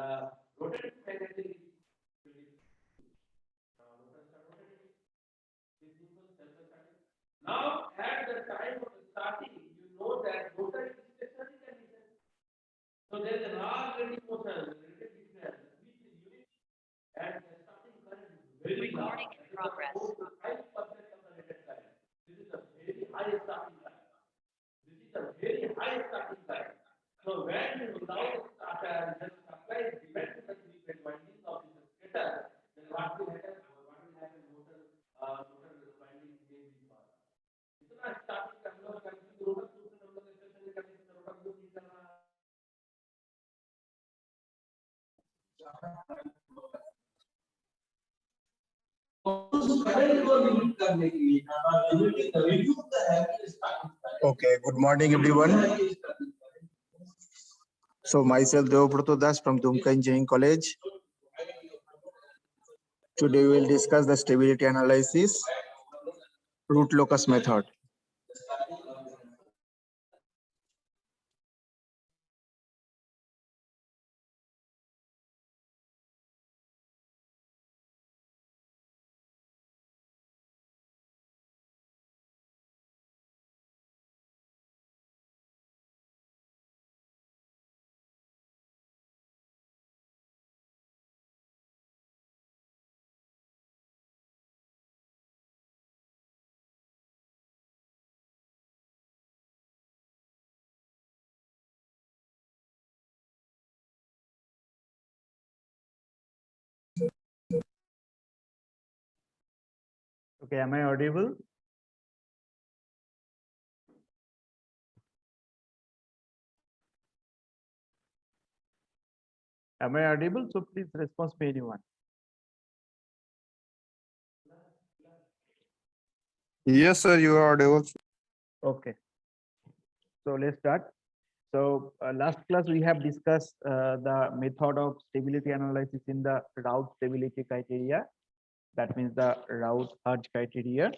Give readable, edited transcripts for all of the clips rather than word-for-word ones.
Now, at the time of starting, you know that rotor is stationary condition. So there is a large rate motion, rate difference, which unit and the starting current is very large. Recording in progress. 4 to 5% of the rated current. This is a very high starting current. This is a very high starting current. So when you without starter just apply depend to the three-phase winding of the stator, then what will happen? What will happen? Motor winding may be fast. इतना starting कर लो अगर किसी rotor दूसरे number के station में करने से rotor use नहीं करना Okay, good morning, everyone. So myself, Devabrata Das from Dumka Engineering College. Today we will discuss the stability analysis, root locus method. Okay, am I audible? Am I audible? So please respond to anyone. Yes, sir, you are audible. Okay. So let's start. So last class we have discussed the method of stability analysis in the route stability criteria. That means the route Hodge criteria.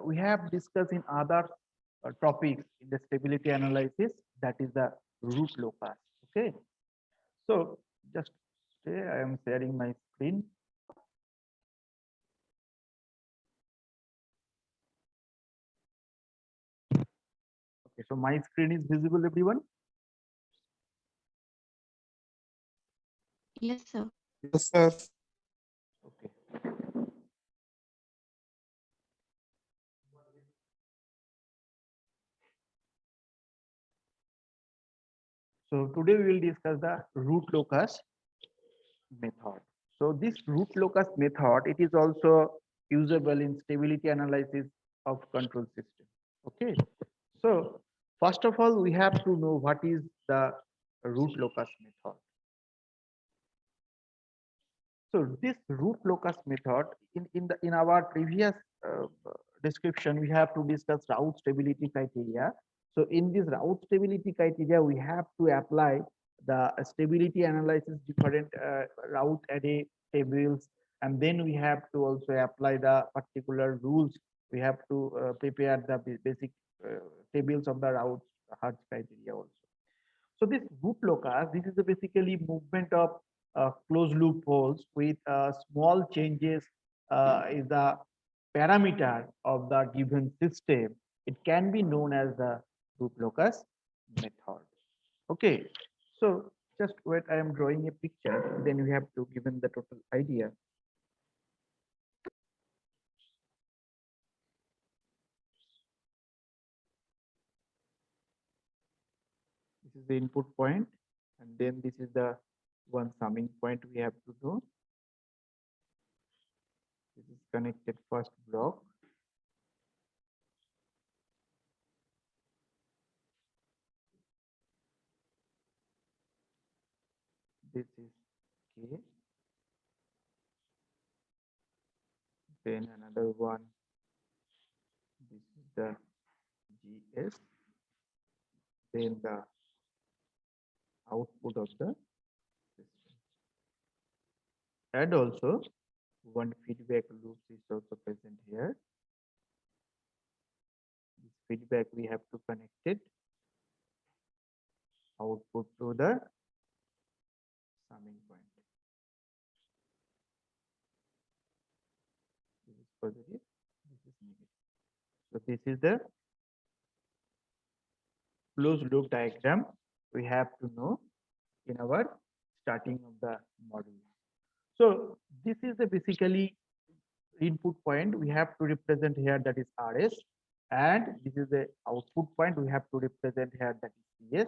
We have discussed in other topics in the stability analysis, that is the root locus. Okay. So just stay, I am sharing my screen. Okay, so my screen is visible, everyone? Yes, sir. Yes, sir. Okay. So today we will discuss the root locus method. So this root locus method, it is also usable in stability analysis of control system. Okay. So first of all, we have to know what is the root locus method. So this root locus method, in our previous description, we have to discuss route stability criteria. So in this route stability criteria, we have to apply the stability analysis different route array tables, and then we have to also apply the particular rules. We have to prepare the basic tables of the route Hodge criteria also. So this root locus, this is basically movement of closed loop holes with small changes is the parameter of the given system. It can be known as the root locus method. Okay, so just wait, I am drawing a picture, then we have to given the total idea. This is the input point, and then this is the one summing point we have to do. This is connected first block. This is K. Then another one. This is the GS. Then the output of the system. And also one feedback loop is also present here. This feedback we have to connect it output to the summing point. This is positive, this is negative. So this is the closed loop diagram we have to know in our starting of the module. So this is the basically input point we have to represent here, that is RS, and this is the output point we have to represent here, that is CS.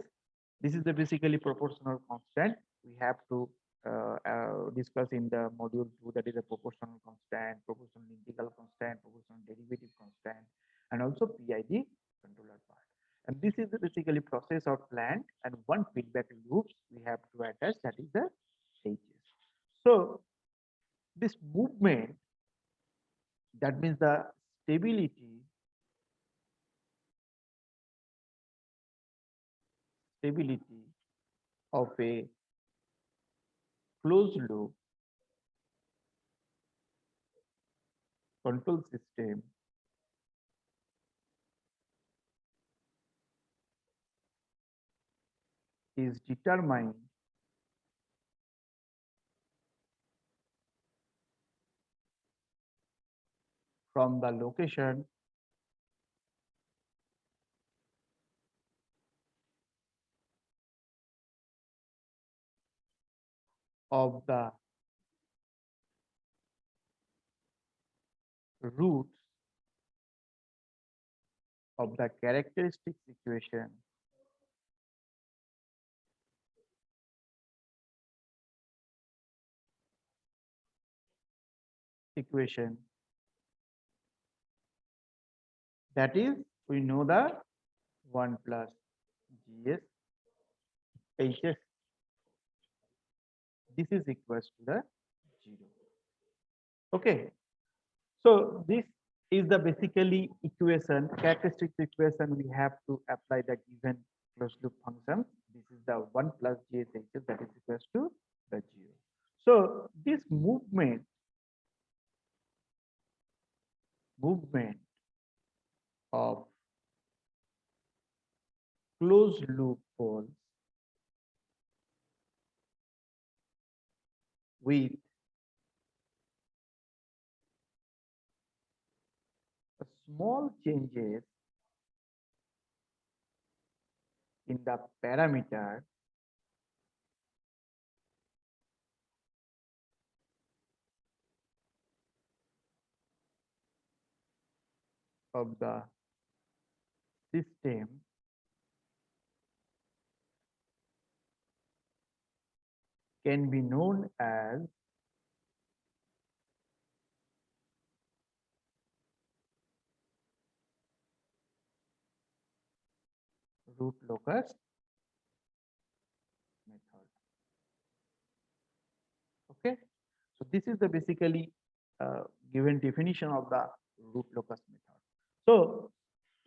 This is the basically proportional constant we have to discuss in the module 2, that is a proportional constant, proportional integral constant, proportional derivative constant, and also PID controller part. And this is the basically process of plant, and one feedback loops we have to attach, that is the HS. So this movement, that means the stability of a closed loop control system is determined from the location of the roots of the characteristics equation, that is, we know the 1 plus GS HS, this is equals to the 0. Okay, so this is the basically equation, characteristics equation we have to apply the given closed loop function. This is the 1 plus GS HS, that is equals to the 0. So this movement of closed loop poles with small changes in the parameter of the system can be known as root locus method. Okay, so this is the basically given definition of the root locus method. So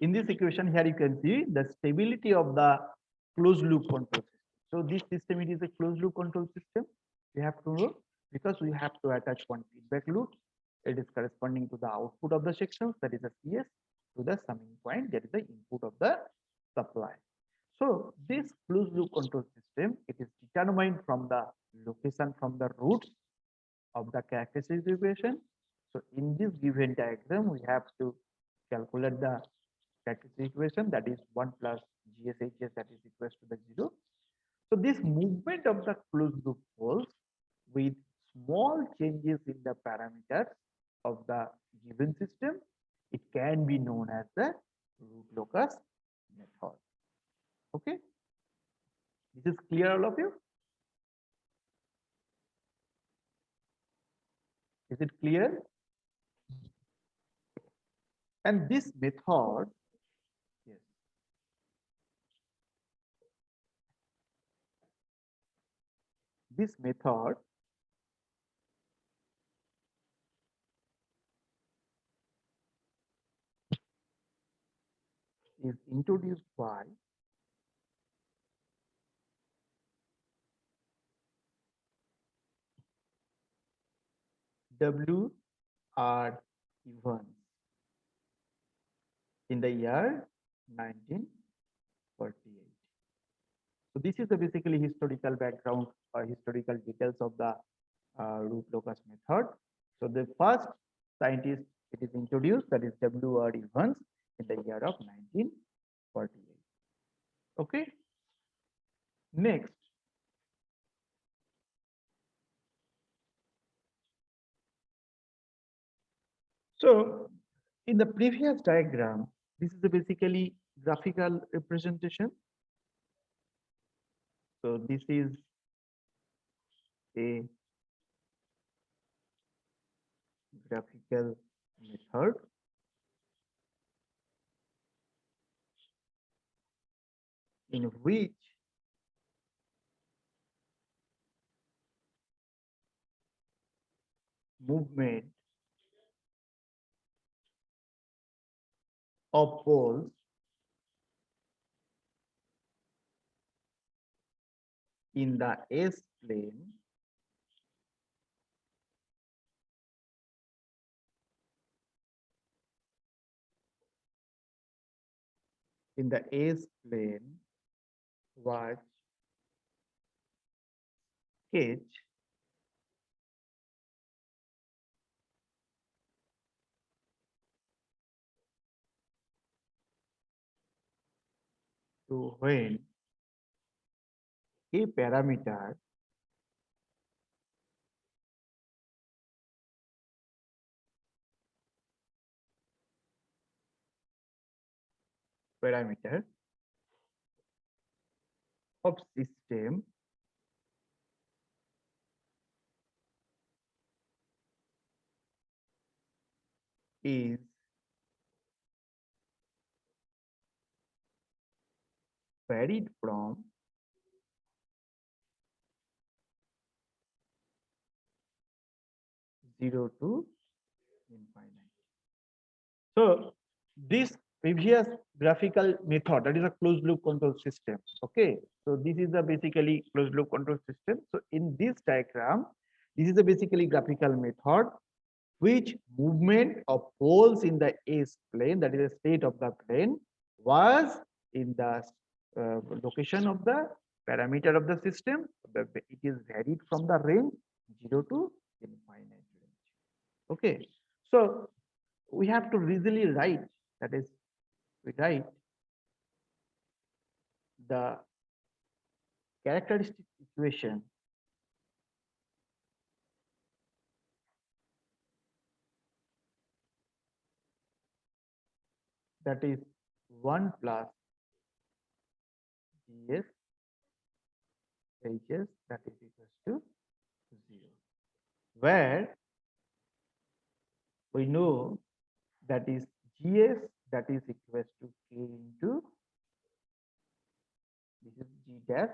in this equation here you can see the stability of the closed loop control system. So this system, it is a closed loop control system. We have to know because we have to attach one feedback loop. It is corresponding to the output of the sections, that is a CS, to the summing point, that is the input of the supply. So this closed loop control system, it is determined from the location, from the roots of the characteristic equation. So in this given diagram, we have to calculate the characteristic equation, that is 1 plus GSHS, that is equals to the 0. So this movement of the closed loop poles with small changes in the parameters of the given system, it can be known as the root locus method. Okay, this is clear, all of you? Is it clear? And this method, yes, this method is introduced by W.R. Evans in the year 1948. So this is the basically historical background or historical details of the root locus method. So the first scientist it is introduced, that is W.R. Evans, in the year of 1948. Okay. Next, so in the previous diagram, this is the basically graphical representation. So this is a graphical method in which movement of poles in the S plane was sketched to when a parameter of system is varied from 0 to infinite. So this previous graphical method, that is a closed loop control system. Okay, so this is the basically closed loop control system. So in this diagram, this is a basically graphical method which movement of poles in the S plane, that is the state of the plane, was in the location of the parameter of the system. It is varied from the range 0 to infinite range. Okay, so we have to easily write, that is, we write the characteristic equation that is 1 plus gs hs that is equals to 0, where we know that is gs that is equals to k into this is g dash.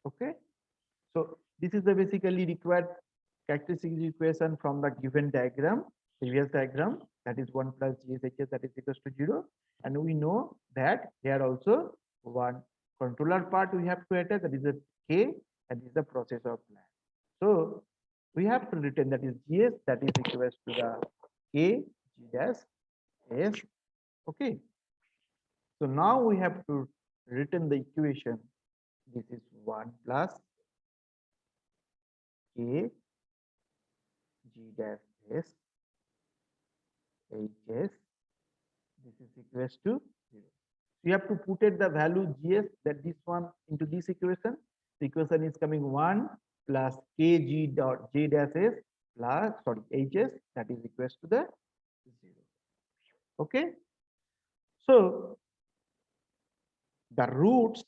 Okay, so this is the basically required characteristic equation from the given diagram, previous diagram, that is 1 plus GSHS that is equals to 0. And we know that here also one controller part we have to attach, that is a K, and this is the processor plan. So we have to return that is GS that is equals to the K G dash S. Okay. So now we have to return the equation. This is 1 plus K G dash S HS. This is equals to 0. You have to put it the value GS, that this one into this equation. The equation is coming 1 plus KG dot J dash S plus HS, that is equals to the 0. Okay. So the roots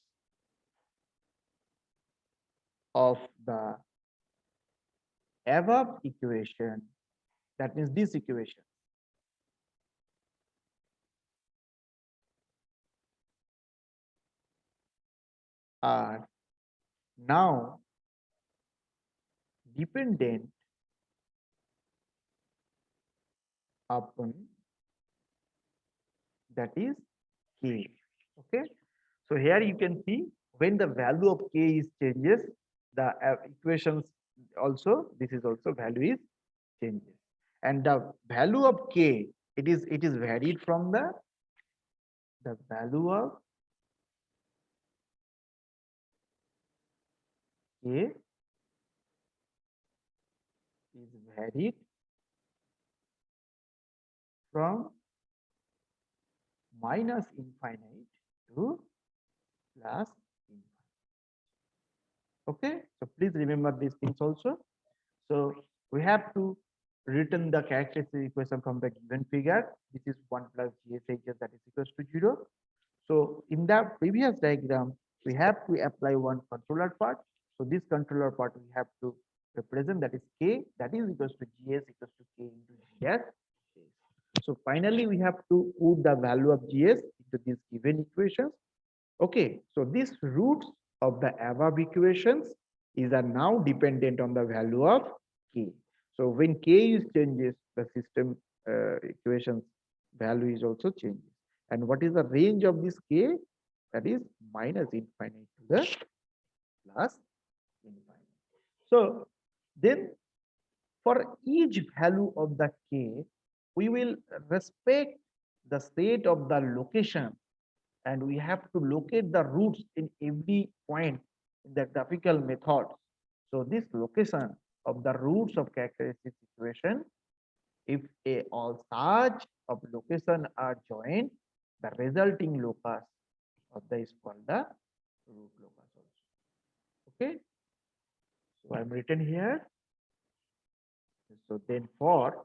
of the above equation, that means this equation, are now dependent upon that is K. Okay, so here you can see when the value of K is changes, the equations also, this is also value is changes, and the value of K, it is varied from the value of K is varied from minus infinite to plus infinite. Okay, so please remember these things also. So we have to written the characteristic equation from the given figure. This is 1 plus GSHS, that is equals to 0. So in the previous diagram, we have to apply one controller part. So this controller part we have to represent, that is K, that is equals to GS equals to K into GS. So finally, we have to put the value of GS into these given equations. Okay, so these roots of the above equations are now dependent on the value of K. So when K is changes, the system equations value is also changes. And what is the range of this K? That is minus infinite to the plus infinite. So then for each value of the K, we will respect the state of the location, and we have to locate the roots in every point in the graphical method. So this location of the roots of characteristic equation, if all such of location are joined, the resulting locus of the is called the root locus also. Okay, so I'm written here. So then for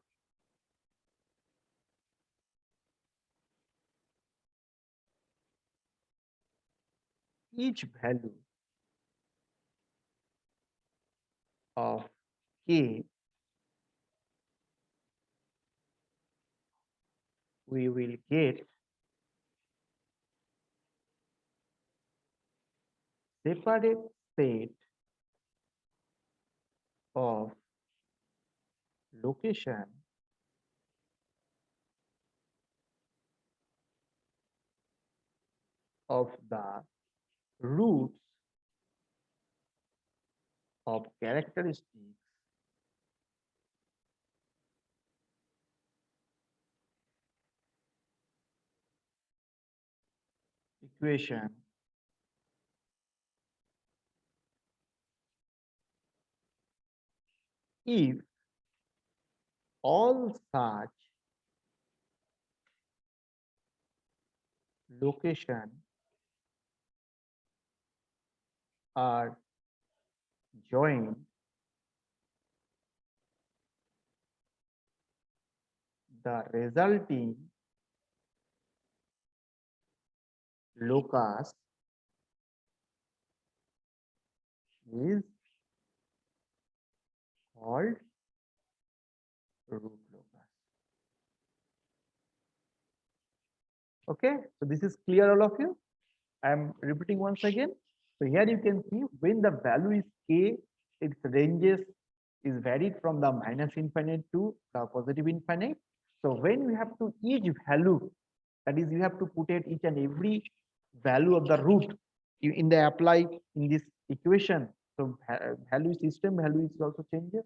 each value of K, we will get separate set of location of the roots of characteristics equation if all such location are joined, the resulting locus is called root locus. Okay, so this is clear all of you. I am repeating once again. So here you can see when the value is K, its ranges is varied from the minus infinite to the positive infinite. So when we have to each value, that is you have to put it each and every value of the root in the apply in this equation. So value system value is also changes,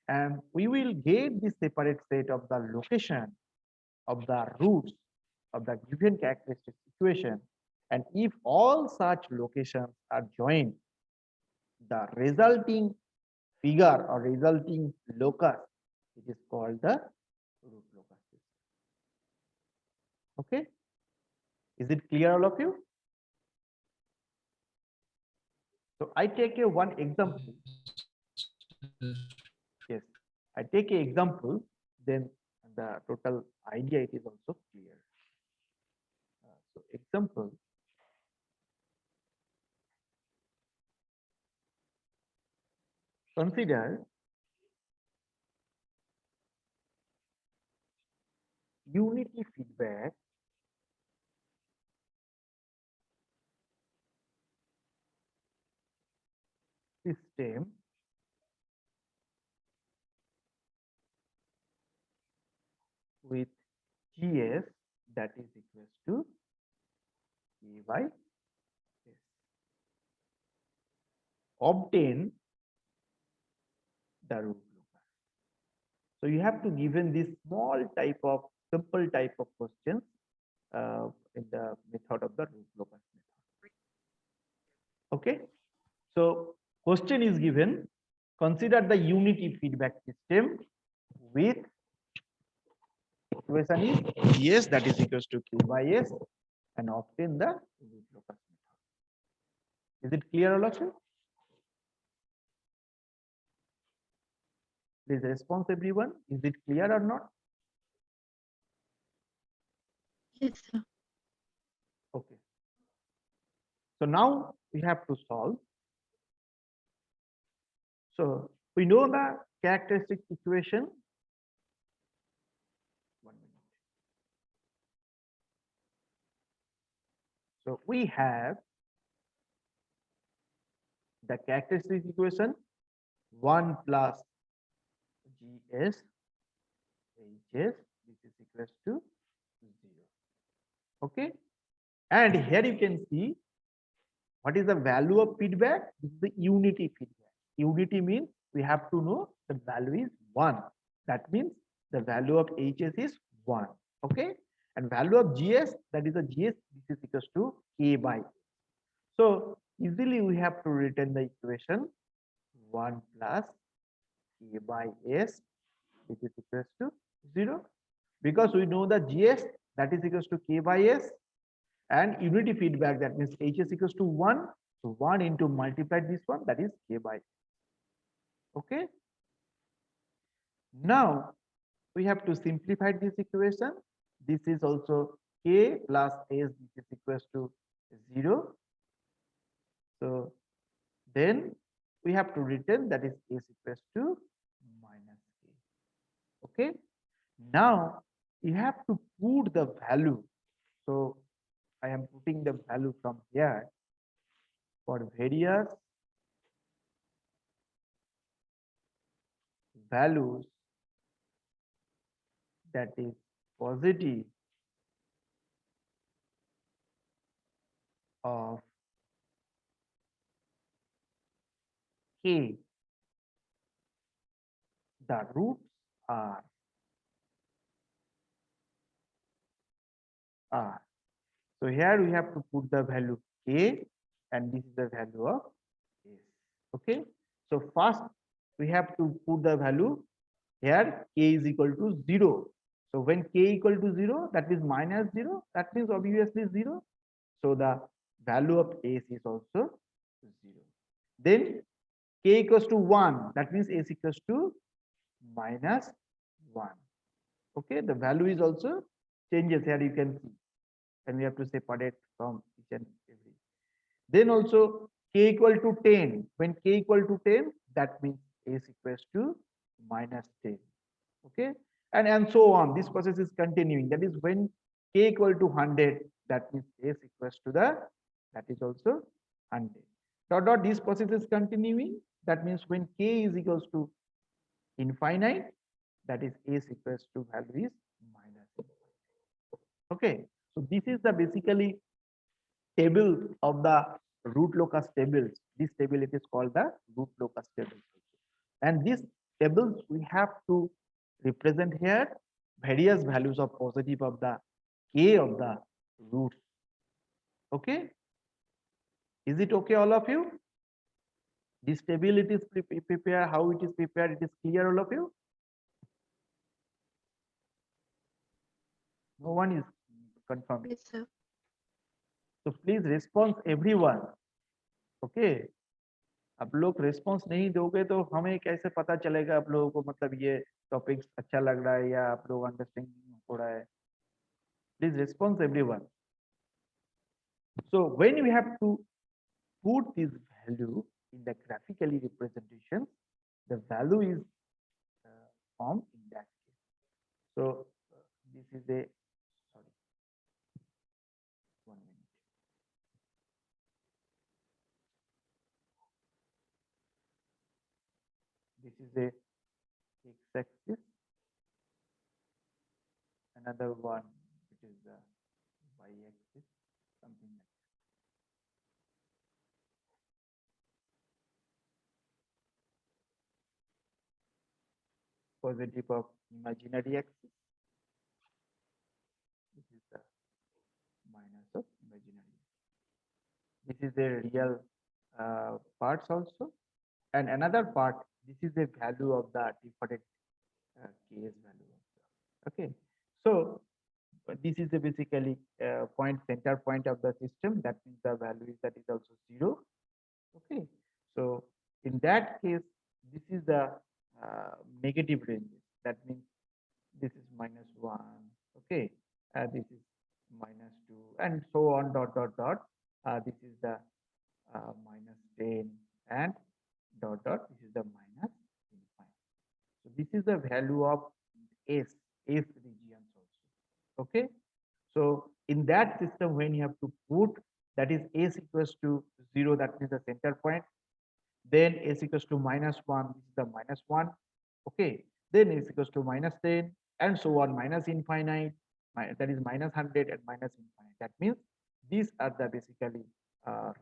and we will get this separate set of the location of the roots of the given characteristic equation. And if all such locations are joined, the resulting figure or resulting locus, it is called the root locus system. Okay, is it clear all of you? So I take a one example. Yes, I take an example, then the total idea it is also clear. So example, consider unity feedback system with GS that is equals to E by S. Obtain the root locus. So you have to given this small type of simple type of questions in the method of the root locus method. Okay, so Question is given, consider the unity feedback system with equation is Gs that is equals to Q by S and obtain the root locus method. Is it clear all of you? Please response everyone. Is it clear or not? Yes, sir. Okay. So now we have to solve. So we know the characteristic equation. 1 minute. So we have the characteristic equation 1 plus Gs Hs, this is equals to 0. Okay. And here you can see what is the value of feedback. This is the unity feedback. Unity means we have to know the value is 1. That means the value of Hs is 1. Okay. And value of Gs, that is the Gs, this is equals to K by S. So easily we have to written the equation 1 plus K by S, which is equals to 0. Because we know the Gs, that is equals to K by S, and unity feedback, that means Hs equals to 1. So 1 into multiplied this one, that is K by S. Okay. Now we have to simplify this equation. This is also K plus S, this is equals to 0. So then we have to return that is S equals to minus K. Okay. Now you have to put the value. So I am putting the value from here for various values that is positive of K. The roots are R. So here we have to put the value K and this is the value of S. Okay. So first we have to put the value here K is equal to 0. So when K equal to 0, that means minus 0, that means obviously 0. So the value of S is also 0. Then K equals to 1, that means S equals to minus 1. Okay, the value is also changes here, you can see, and we have to separate from each and every. Then also K equal to 10, when K equal to 10, that means S equals to minus 10. Okay, and so on, this process is continuing. That is when K equal to 100, that means S equals to the, that is also 100. Dot dot, this process is continuing. That means when K is equals to infinite, that is S equals to value is minus infinite. Okay, so this is the basically table of the root locus tables. This table it is called the root locus table. And these tables we have to represent here various values of positive of the K of the roots. Okay, is it okay all of you? This table it is prepared, how it is prepared, it is clear all of you? No one is confirmed. Yes, sir. So please response everyone. Okay, आप लोग response नहीं दोगे तो हमें कैसे पता चलेगा आप लोगों को मतलब ये टॉपिक्स अच्छा लग रहा है या आप लोग अंडरस्टैंडिंग हो रहा है. Please response everyone. So when we have to put this value in the graphically representation, the value is formed in that case. So this is a, sorry, 1 minute. This is a x-axis, another one which is the y-axis, something like that. Positive of imaginary axis. This is the minus of imaginary. This is the real parts also. And another part, this is the value of the different case value. Okay, so this is the basically point center point of the system. That means the value is that is also 0. Okay, so in that case, this is the negative range. That means this is -1. Okay, this is -2, and so on dot dot dot. This is the -10 and dot dot. This is the -5. So this is the value of S regions also. Okay, so in that system, when you have to put that is S equals to 0, that means the center point. Then S equals to -1, this is the -1. Okay, then S equals to -10 and so on, minus infinite, that is -100 and minus infinite. That means these are the basically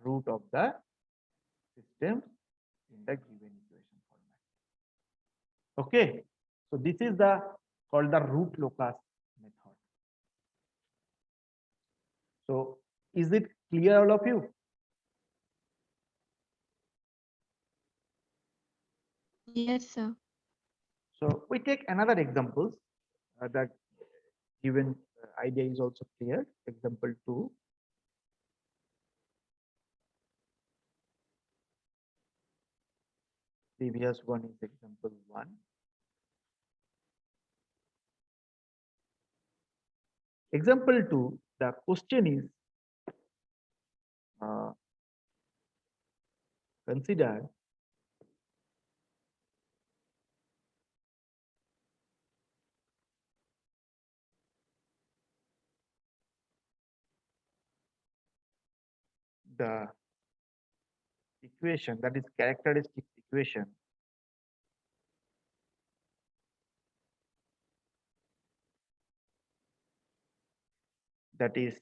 root of the system in the given equation format. Okay, so this is the called the root locus method. So is it clear, all of you? Yes, sir. So we take another examples that given idea is also clear. Example 2. Previous one is example 1. Example 2, the question is consider the equation, that is characteristic equation that is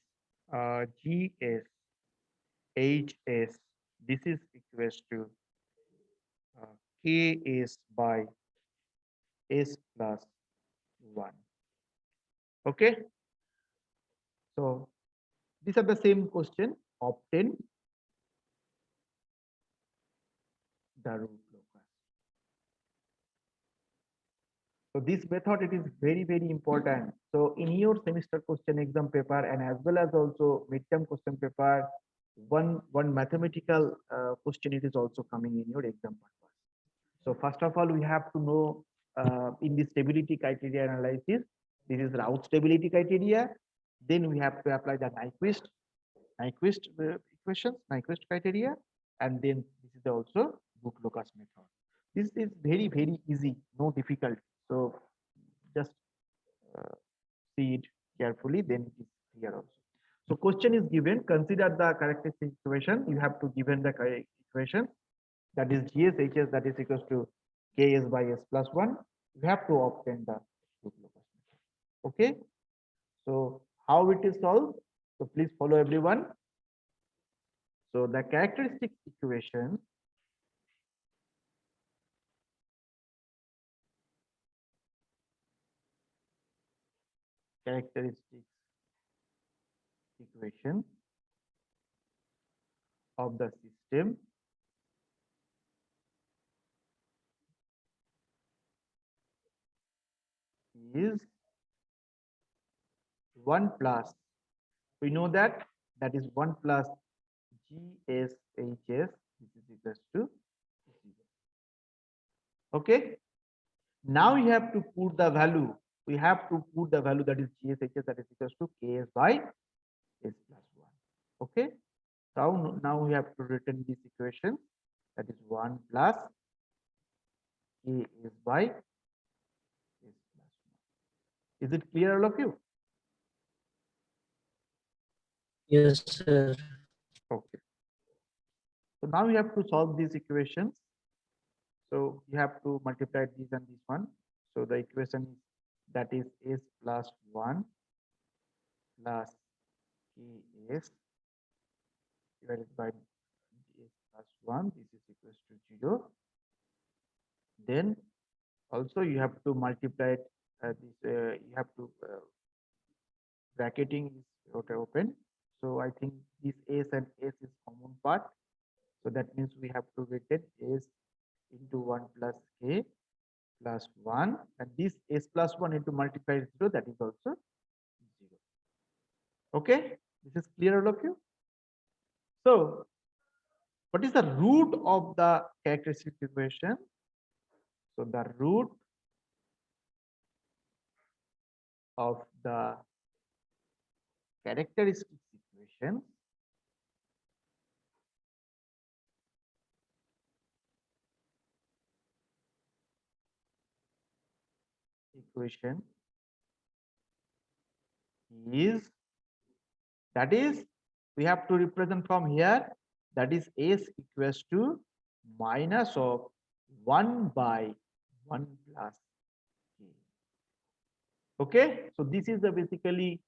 GS HS, this is equals to KS by S plus 1. Okay, so these are the same question. Obtain the root locus. So this method, it is very, very important. So in your semester question exam paper and as well as also midterm question paper, one mathematical question, it is also coming in your exam purpose. So first of all, we have to know in the stability criteria analysis, this is Raoult stability criteria. Then we have to apply the Nyquist equations, Nyquist criteria, and then this is also root locus method. This is very, very easy, no difficulty. So just see it carefully, then it is clear also. So question is given, consider the characteristic equation. You have to given the equation that is GS HS, that is equals to KS by S plus 1. You have to obtain the root locus method. Okay. So how it is solved? So please follow everyone. So the characteristic equation of the system is 1 plus, we know that is 1 plus GSHS, this is equals to 0. Okay, now you have to put the value, we have to put the value that is GSHS, that is equals to KS by S plus 1. Okay, so now we have to written this equation, that is 1 plus KS by S plus 1. Is it clear, all of you? Yes, sir. Okay. So now you have to solve these equations. So you have to multiply this and this one. So the equation is that is S plus 1 plus KS divided by S plus 1. This is equals to 0. Then also you have to multiply this. You have to bracketing is open. So I think this S and S is common part. So that means we have to write it S plus 1, and this s plus 1 into multiplied 0, that is also 0. Okay, this is clear, all of you? So, what is the root of the characteristic equation? So, the root of the characteristic equation is, that is, we have to represent from here, that is s equals to minus of 1 by 1 plus k. Okay, so this is the basically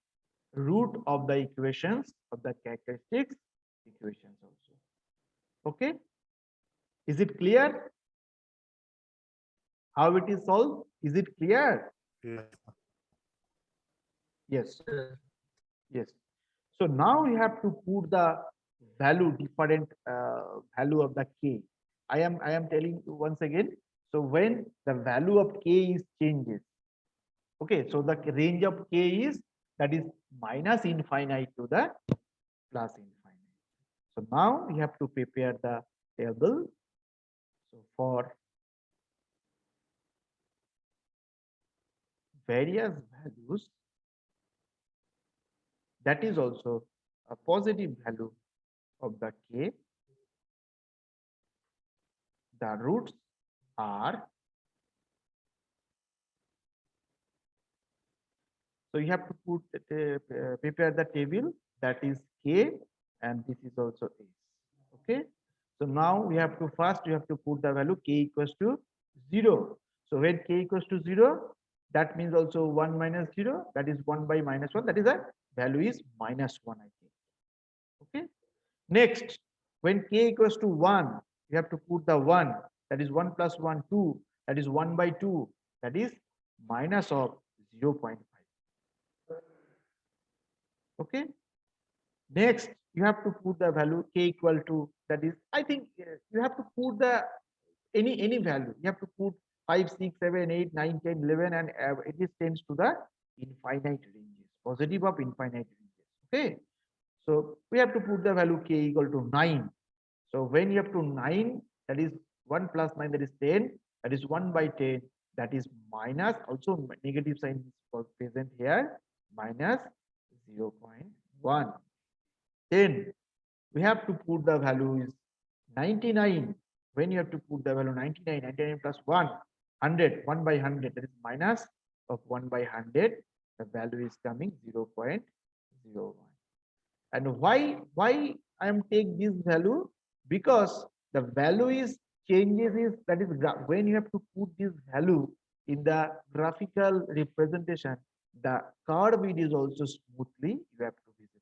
root of the equations of the characteristics equations also. Okay, is it clear how it is solved? Is it clear? Yes. Sir. Yes. So now we have to put the value, different value of the k. I am telling you once again. So when the value of k is changes, okay. So the range of k is, that is minus infinite to the plus infinite. So now we have to prepare the table. So for various values, that is also a positive value of the k, the roots are, so you have to put prepare the table, that is k, and this is also s. Okay, so now we have to first, you have to put the value k equals to 0. So when k equals to 0, that means also 1 minus 0, that is 1 by minus 1, that is a value is minus 1, I think. Okay, next, when k equals to 1, you have to put the 1, that is 1 plus 1, 2, that is 1 by 2, that is minus of 0.5. Okay, next you have to put the value k equal to, that is, I think you have to put the any value, you have to put 5, 6, 7, 8, 9, 10, 11, and it is tends to the infinite ranges, positive of infinite ranges. Okay, so we have to put the value k equal to 9. So when you have to 9, that is 1 plus 9, that is 10, that is 1 by 10, that is minus, also negative sign is present here, minus 0.1. Then we have to put the value is 99. When you have to put the value 99, 99 plus 1, 100, 1 by 100, that is minus of 1 by 100, the value is coming 0.01. And why I am take this value? Because the value is changes is, that is when you have to put this value in the graphical representation, the curve it is also smoothly you have to visit.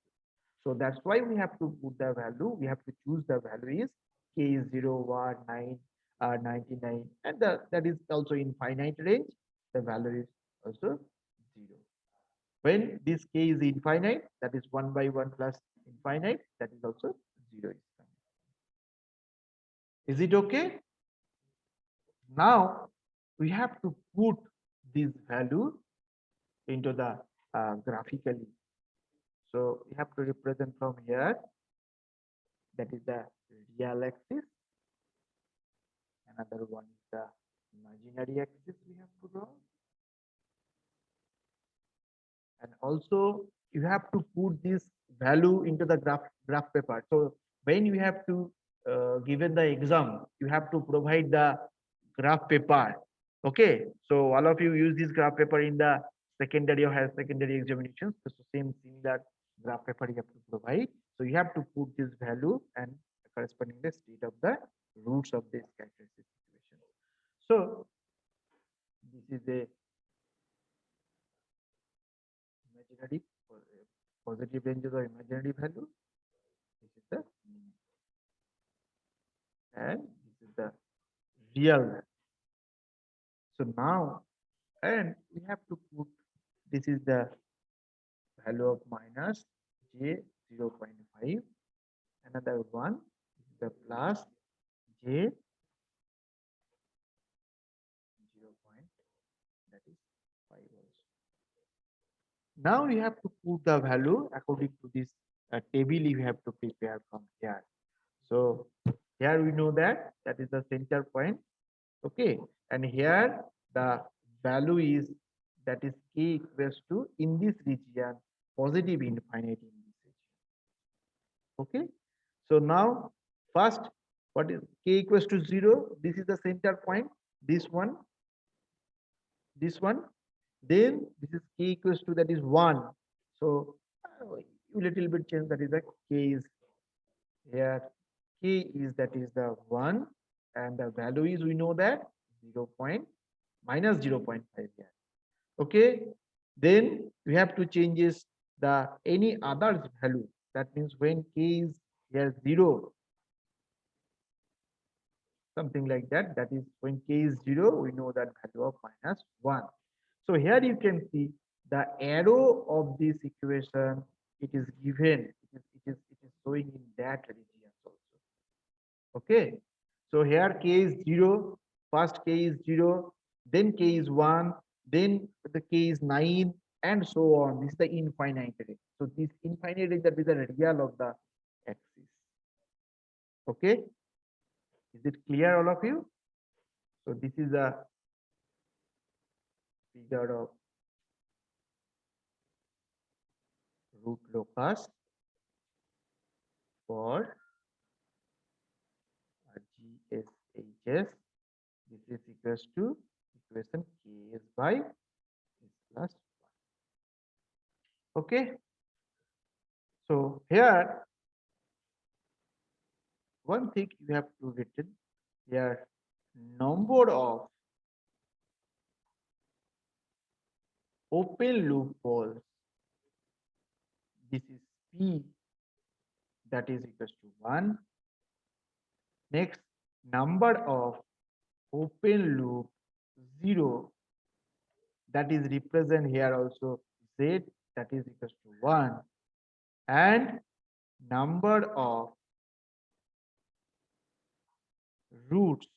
So that's why we have to put the value, we have to choose the value is k is 0, 1, 9, 99, and that is also infinite range, the value is also 0. When this k is infinite, that is 1 by 1 plus infinite, that is also 0 is coming. Is it okay? Now we have to put this value into the graphically. So we have to represent from here, that is the real axis. Another one is the imaginary axis we have to draw. And also you have to put this value into the graph paper. So when you have to given the exam, you have to provide the graph paper. Okay, so all of you use this graph paper in the secondary or higher secondary examinations. So same similar graph paper you have to provide. So you have to put this value and corresponding the state of the roots of this characteristic equation. So this is a imaginary positive ranges or imaginary value. This is the and this is the real value. So now, and we have to put, this is the value of minus j 0.5, another one is the plus j 0.5. 5 also. Now you have to put the value according to this table you have to prepare from here. So here we know that that is the center point. Okay, and here the value is that is k equals to in this region positive infinite in this region. Okay, so now first what is k equals to 0? This is the center point. This one, then this is k equals to that is 1. So you little bit change, that is the k is here, k is that is the 1, and the value is we know that 0 point minus 0.5 here. Okay, then we have to changes the any other value, that means when k is here 0, something like that, that is when k is 0, we know that value of minus 1. So here you can see the arrow of this equation, it is given, it is showing in that region also. Okay, so here k is 0, first k is 0, then k is 1, then the k is 9, and so on. This is the infinite range. So this infinite range, that is the real of the axis. Okay, is it clear, all of you? So this is a figure of root locus for GSHS. This is equals to equation Ks by S plus 1. Okay. So here, one thing you have to written here, number of open loop holes. This is P, that is equals to 1. Next, number of open loop 0, that is represent here also Z, that is equals to 1, and number of roots,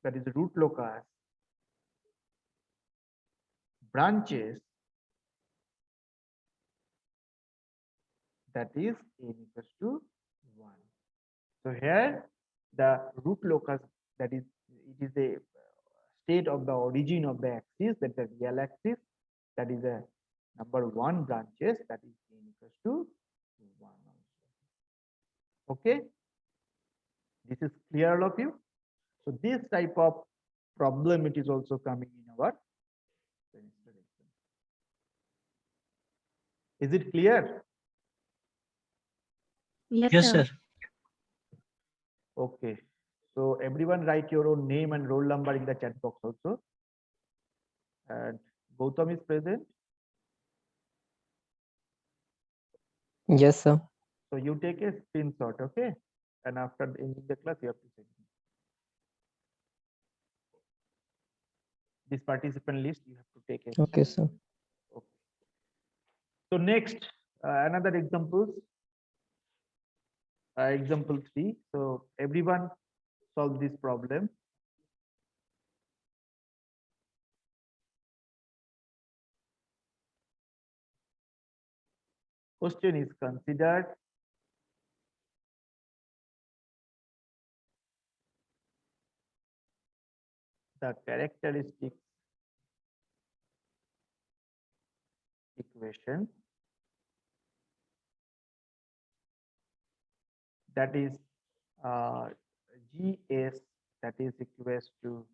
that is root locus branches, that is n equals to 1. So here the root locus, that is it is the state of the origin of the axis, that the real axis, that is a number 1 branches, that is n equals to 1 also. Okay, this is clear, all of you? So this type of problem, it is also coming in our semester exam. Is it clear? Yes, Yes, sir. sir. Okay, so everyone write your own name and roll number in the chat box also. And Gautam is present. Yes, sir. So you take a screenshot, okay? And after ending the class, you have to send me this participant list. You have to take a. Okay, sir. Okay. So next, another examples. Example 3. So everyone solve this problem. Question is considered the characteristics equation that is GS, that is equals to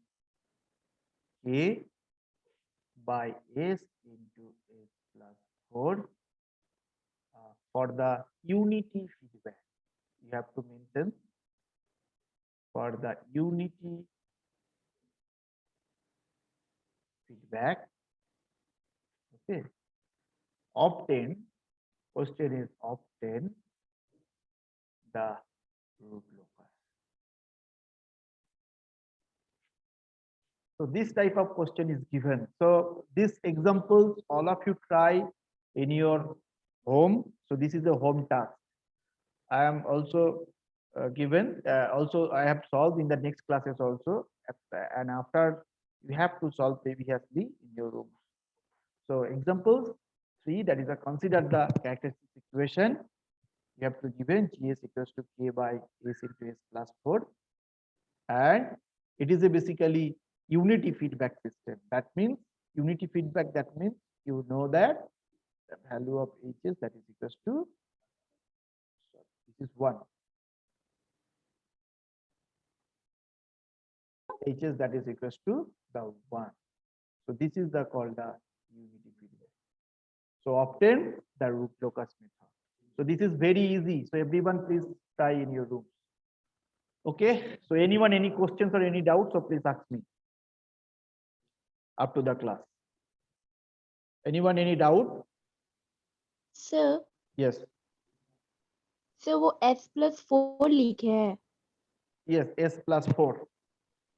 K by S into S plus 4 for the unity feedback. You have to mention for the unity feedback. Okay, obtain, question is obtain the root locus. So this type of question is given. So these examples, all of you try in your home. So this is the home task. I am also given, also I have solved in the next classes also. And after you have to solve previously in your room. So examples 3, that is a consider the characteristic equation. You have to given GS equals to K by S into S plus 4, and it is a basically unity feedback system. That means unity feedback. That means you know that the value of Hs that is equals to, this is 1. Hs that is equals to the 1. So this is the called the unity feedback. So obtain the root locus method. So this is very easy. So everyone please try in your rooms. Okay. So anyone, any questions or any doubts? So please ask me up to the class. Anyone, any doubt? Sir Yes. Sir वो S+4 लिखे है. Yes. S plus 4.